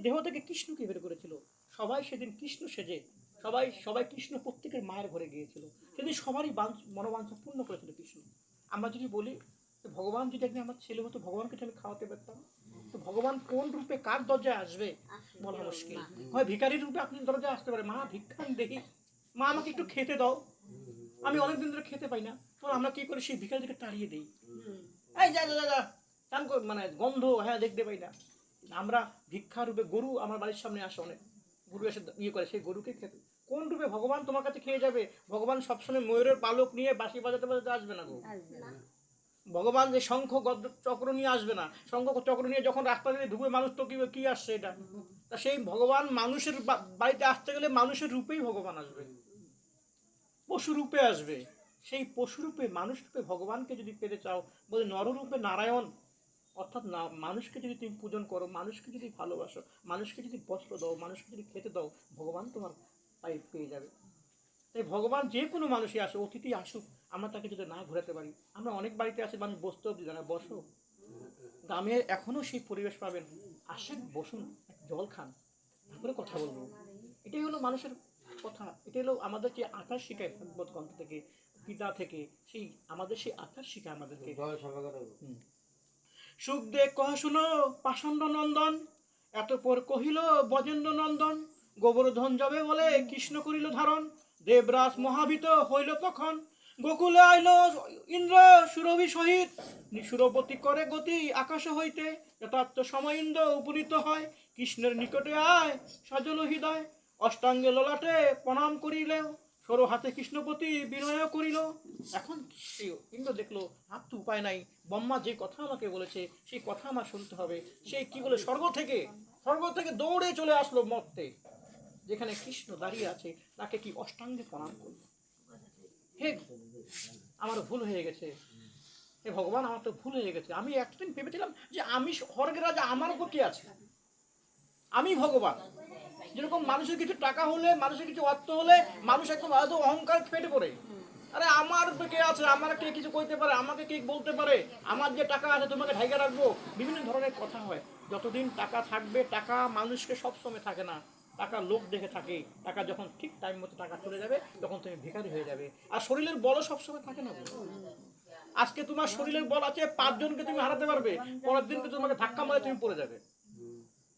দেহ থেকে কৃষ্ণকে বের করেছিল। সবাই সেদিন কৃষ্ণ সেজে সবাই সবাই কৃষ্ণ প্রত্যেকের মায়ের ঘরে গিয়েছিল। সেদিন সবারই মনোবাঞ্ছা পূর্ণ করেছিল কৃষ্ণ। আমরা যদি বলি ভগবান যদি একদিন আমার ছেলে হতো, ভগবানকে আমি খাওয়াতে পারতাম, তো ভগবান কোন রূপে কার দরজায় আসবে বলা মুশকিল। হয় ভিখারির রূপে আপনি দরজায় আসতে পারে, মা ভিক্ষান দেখি, মা আমাকে একটু খেতে দাও, আমি অনেকদিন ধরে খেতে পাই না। তো আমরা কি করি, সেই ভিখারিকে তাড়িয়ে দিই, এই যা যা যা মানে গন্ধ, হ্যাঁ দেখতে পাই না। আমরা ভিক্ষা রূপে গরু আমার বাড়ির সামনে আসে, অনেক গরু এসে ইয়ে করে, সেই গরুকে খেতে। কোন রূপে ভগবান তোমার কাছে খেয়ে যাবে? ভগবান সবসময় ময়ূরের পালক নিয়ে বাঁশি বাজাতে বাজাতে আসবে না গো। ভগবান যে শঙ্খ গদ্র চক্র নিয়ে আসবে না। শঙ্খ চক্র নিয়ে যখন রাস্তা দিয়ে ঢুকবে মানুষ তো কি আসছে এটা, তা সেই ভগবান মানুষের বাড়িতে আসতে গেলে মানুষের রূপেই ভগবান আসবে, পশু রূপে আসবে। সেই পশু রূপে মানুষ রূপে ভগবানকে যদি পেতে চাও, বলে নররূপে নারায়ণ, অর্থাৎ না মানুষকে যদি তুমি পূজন করো, মানুষকে যদি ভালোবাসো, মানুষকে যদি বস্ত্র দাও, মানুষকে যদি খেতে দাও, ভগবান তোমার পায়ে পেয়ে যাবে। তাই ভগবান যে কোনো মানুষই আসে, অতিথি আসুক, আমরা তাকে যদি না ঘোরাতে পারি। আমরা অনেক বাড়িতে আসে মানুষ বসতে অব্দি জানা, বসো, গ্রামে এখনো সেই পরিবেশ পাবেন, আসেন বসুন, জল খান, তারপরে কথা বলবো। এটাই হলো মানুষের কথা। এটা হলো আমাদের যে আকাশ শিখায় ভাগবত গ্রন্থ থেকে, পিতা থেকে, সেই আমাদের সেই আকাশ শিখায় আমাদেরকে। সুখদেব কহ শুনো পাষণ্ড নন্দন, এত পর কহিল বজেন্দ্র নন্দন, গোবর্ধন যাবে বলে কৃষ্ণ করিল ধারণ, দেবরাজ মহাভীত হইল তখন, গোকুলে আইল ইন্দ্র সুরভি সহিত, সুরপতি করে গতি আকাশ হইতে, যথার্থ সময় ইন্দ্র উপনীত হয়, কৃষ্ণের নিকটে আয় সজল হৃদয়, অষ্টাঙ্গে ললাটে প্রণাম করিলে, সরো হাতে কৃষ্ণপতি বিনয় করিল। এখন ইন্দ্র দেখলো আর তো উপায় নাই, ব্রহ্মা যে কথা আমাকে বলেছে সেই কথা আমার শুনতে হবে। সেই কি বলে স্বর্গ থেকে দৌড়ে চলে আসলো মর্তে, যেখানে কৃষ্ণ দাঁড়িয়ে আছে, তাকে কি অষ্টাঙ্গে প্রণাম করলো। হে আমার ভুল হয়ে গেছে, হে ভগবান আমার তো ভুল হয়ে গেছে। আমি একদিন ভেবেছিলাম যে আমি স্বর্গের রাজা, আমার গতি আছে, আমি ভগবান। যেরকম মানুষের কিছু টাকা হলে, মানুষের কিছু অর্থ হলে মানুষ একদম অহংকার ফেটে পড়ে, আরে আমার কে আছে, আমার কে কিছু করতে পারে, আমাকে কে বলতে পারে, আমার যে টাকা আছে তোমাকে ঢাইকা রাখবো, বিভিন্ন ধরনের কথা হয়। যতদিন টাকা থাকবে, টাকা মানুষকে সবসময় থাকে না, টাকা লোক দেখে থাকে। টাকা যখন ঠিক টাইম মতো টাকা চলে যাবে, তখন তুমি ভিখারি হয়ে যাবে। আর শরীরের বলও সবসময় থাকে না। আজকে তোমার শরীরের বল আছে, 5 জনকে তুমি হারাতে পারবে, পরের দিনকে তোমাকে ধাক্কা মারে তুমি পড়ে যাবে।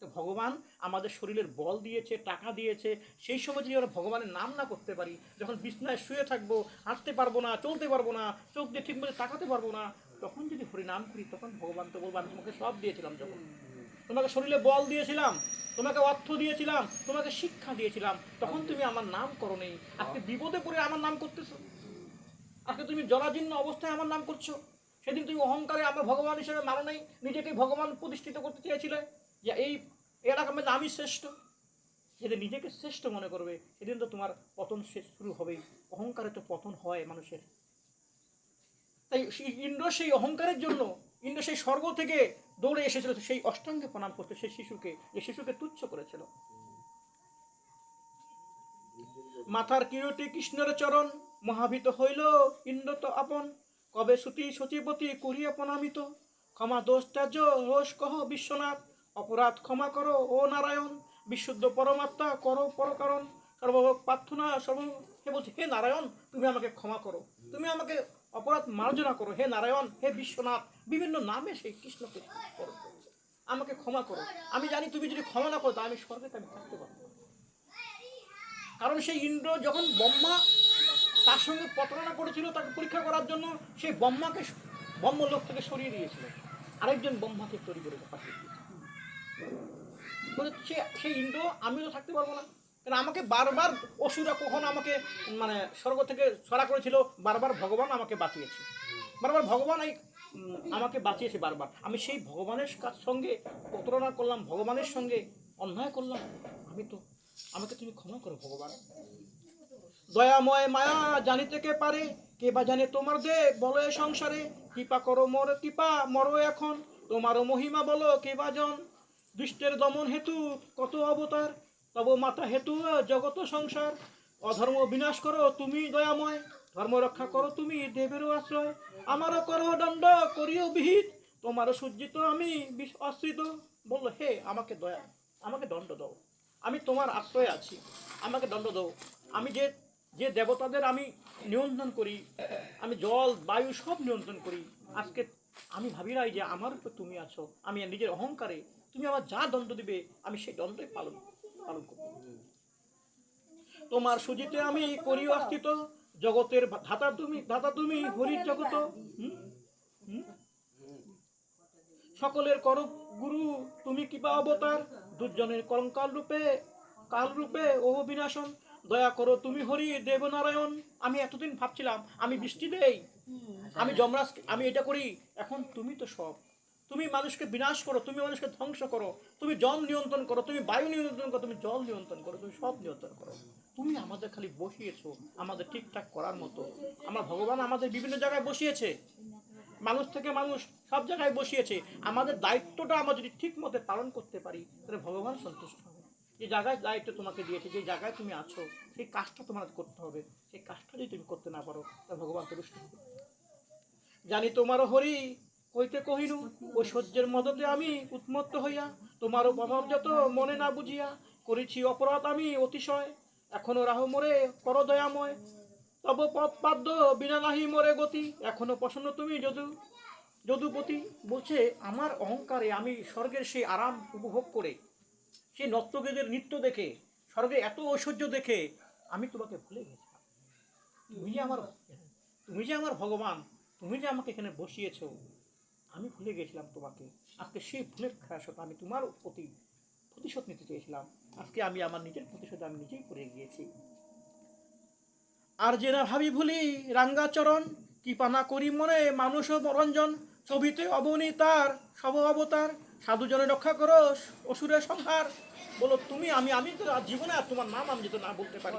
তো ভগবান আমাদের শরীরের বল দিয়েছে, টাকা দিয়েছে, সেই সময় যদি আমরা ভগবানের নাম না করতে পারি, যখন বিছনায় শুয়ে থাকবো, হাঁটতে পারবো না, চলতে পারবো না, চোখ দিয়ে ঠিক মতো তাকাতে পারবো না, তখন যদি হরিনাম করি, তখন ভগবান তো বলবো আমি তোমাকে সব দিয়েছিলাম, যখন তোমাকে শরীরে বল দিয়েছিলাম, তোমাকে অর্থ দিয়েছিলাম, তোমাকে শিক্ষা দিয়েছিলাম, তখন তুমি আমার নাম করো নেই। আজকে বিপদে পড়ে আমার নাম করতেছো, আজকে তুমি জরাজীর্ণ অবস্থায় আমার নাম করছো। সেদিন তুমি অহংকারে আমার ভগবান হিসেবে মানো নেই, নিজেকে ভগবান প্রতিষ্ঠিত করতে চেয়েছিলে, যে এই এলাকার মধ্যে আমি শ্রেষ্ঠ। যেদিন নিজেকে শ্রেষ্ঠ মনে করবে, সেদিন তো তোমার পতন শুরু হবেই। অহংকারে তো পতন হয় মানুষের। তাই ইন্দ্র সেই অহংকারের জন্য, ইন্দ্র সেই স্বর্গ থেকে দৌড়ে এসেছিল সেই অষ্টাঙ্গে প্রণাম করতে, সেই শিশুকে, যে শিশুকে তুচ্ছ করেছিল। মাথার কিরতি কৃষ্ণের চরণ, মহাভীত হইল ইন্দ্র তো আপন, কবে সুতি সচিপতি করিয়া প্রণামিত, ক্ষমা দোষ ত্যাজ রোষ কহ বিশ্বনাথ, অপরাধ ক্ষমা করো ও নারায়ণ, বিশুদ্ধ পরমাত্মা করো পরকারণ, সর্বভোগ প্রার্থনা সর্ব। হে বলছে, হে নারায়ণ তুমি আমাকে ক্ষমা করো, তুমি আমাকে অপরাধ মার্জনা করো, হে নারায়ণ, হে বিশ্বনাথ, বিভিন্ন নামে সেই কৃষ্ণকে আমাকে ক্ষমা করো। আমি জানি তুমি যদি ক্ষমা না করো, তা আমি স্বর্গে আমি থাকতে পারবো। কারণ সেই ইন্দ্র যখন ব্রহ্মা তার সঙ্গে প্রতারণা করেছিল, তাকে পরীক্ষা করার জন্য, সেই ব্রহ্মাকে ব্রহ্মলোক থেকে সরিয়ে দিয়েছিল, আরেকজন ব্রহ্মাকে তৈরি করে পাঠিয়ে দিয়েছিল। সেই ইন্দ্র আমি তো থাকতে পারবো না, কারণ আমাকে বারবার অসুরা কখনো আমাকে মানে স্বর্গ থেকে সরা করেছিল, বারবার ভগবান আমাকে বাঁচিয়েছে, বারবার ভগবান আমাকে বাঁচিয়েছে বারবার। আমি সেই ভগবানের সঙ্গে প্রতারণা করলাম, ভগবানের সঙ্গে অন্যায় করলাম, আমাকে তুমি ক্ষমা করো ভগবান। দয়াময় মায়া জানিতে কে পারে, কে বা জানে তোমার দে বলো এ সংসারে, কৃপা করো মোর কৃপা মরো এখন, তোমারও মহিমা বলো কে বা জন, দুষ্টের দমন হেতু কত অবতার, তব মাতা হেতু জগত সংসার, অধর্ম বিনাশ করো তুমি দয়াময়, ধর্ম রক্ষা করো তুমি দেবেরও আশ্রয়, আমারও করো দণ্ড করিও বিহিত, তোমারও সজ্জিত আমি আশ্রিত। বললো, হে আমাকে দয়া আমাকে দণ্ড দাও, আমি তোমার আশ্রয়ে আছি, আমাকে দণ্ড দাও। আমি যে যে দেবতাদের আমি নিয়ন্ত্রণ করি, আমি জল বায়ু সব নিয়ন্ত্রণ করি, আজকে আমি ভাবি নাই যে আমার উপর তুমি আছো। আমি নিজের অহংকারে তুমি আমার যা দণ্ড দিবে আমি সেই দণ্ডই পালন পালন করব। তোমার সুজিতে আমি করি অস্থিত, জগতের ধাতা তুমি হরির জগত। হুম? হুম? সকলের কর গুরু তুমি কিবা অবতার, দুর্জনের কাল রূপে ও বিনাশন। দয়া করো তুমি হরি দেবনারায়ণ। আমি এতদিন ভাবছিলাম আমি বৃষ্টি দেই, আমি যমরাজ, আমি এটা করি, এখন তুমি তো সব। তুমি মানুষকে বিনাশ করো, তুমি মানুষকে ধ্বংস করো, তুমি জল নিয়ন্ত্রণ করো, তুমি বায়ু নিয়ন্ত্রণ করো, তুমি জল নিয়ন্ত্রণ করো, তুমি সব নিয়ন্ত্রণ করো। তুমি আমাদের খালি বসিয়েছো আমাদের ঠিকঠাক করার মতো। আমার ভগবান আমাদের বিভিন্ন জায়গায় বসিয়েছে, মানুষ থেকে মানুষ সব জায়গায় বসিয়েছে। আমাদের দায়িত্বটা আমরা যদি ঠিক মতো পালন করতে পারি তাহলে ভগবান সন্তুষ্ট হবে। যে জায়গায় দায়িত্ব তোমাকে দিয়েছে, যে জায়গায় তুমি আছো, সেই কাজটা তোমার করতে হবে। সেই কাজটা যদি তুমি করতে না পারো তাহলে ভগবান তুষ্ট হবে। জানি তোমারও হরি হইতে কহিনু, ঐশ্বর্যের মদতে আমি উন্মত্ত হইয়া, তোমারও প্রভাব যত মনে না বুঝিয়া, করেছি অপরাধ আমি অতিশয়। এখনো রাহু মোরে কর দয়াময়, তব পথ পাদ্য বিনা নাহি মোরে গতি। এখনো প্রসন্ন তুমি যদুপতি। বলছে আমার অহংকারে আমি স্বর্গের সেই আরাম উপভোগ করে, সেই নর্তকীদের নৃত্য দেখে, স্বর্গে এত ঐশ্বর্য দেখে আমি তোমাকে ভুলে গেছিলাম। তুমি যে আমার ভগবান, তুমি যে আমাকে এখানে বসিয়েছো, আমি ভুলে গেছিলাম তোমাকে। আজকে সেই ভুলের খাসত আমি তোমার প্রতি প্রতিশোধ নিতে চেয়েছিলাম। আজকে আমি আমার নিজের প্রতিশোধ আমি নিজেই করে গিয়েছি। আর যে না ভাবি ভুলি রাঙ্গাচরণ, কৃপানা করি মনে মানুষ মরঞ্জন। ছবিতে অবনীতার সব অবতার, সাধুজনে রক্ষা করো অসুরের সংহার। বলো তুমি, আমি তো জীবনে আর তোমার নাম আমি যেতে না বলতে পারি।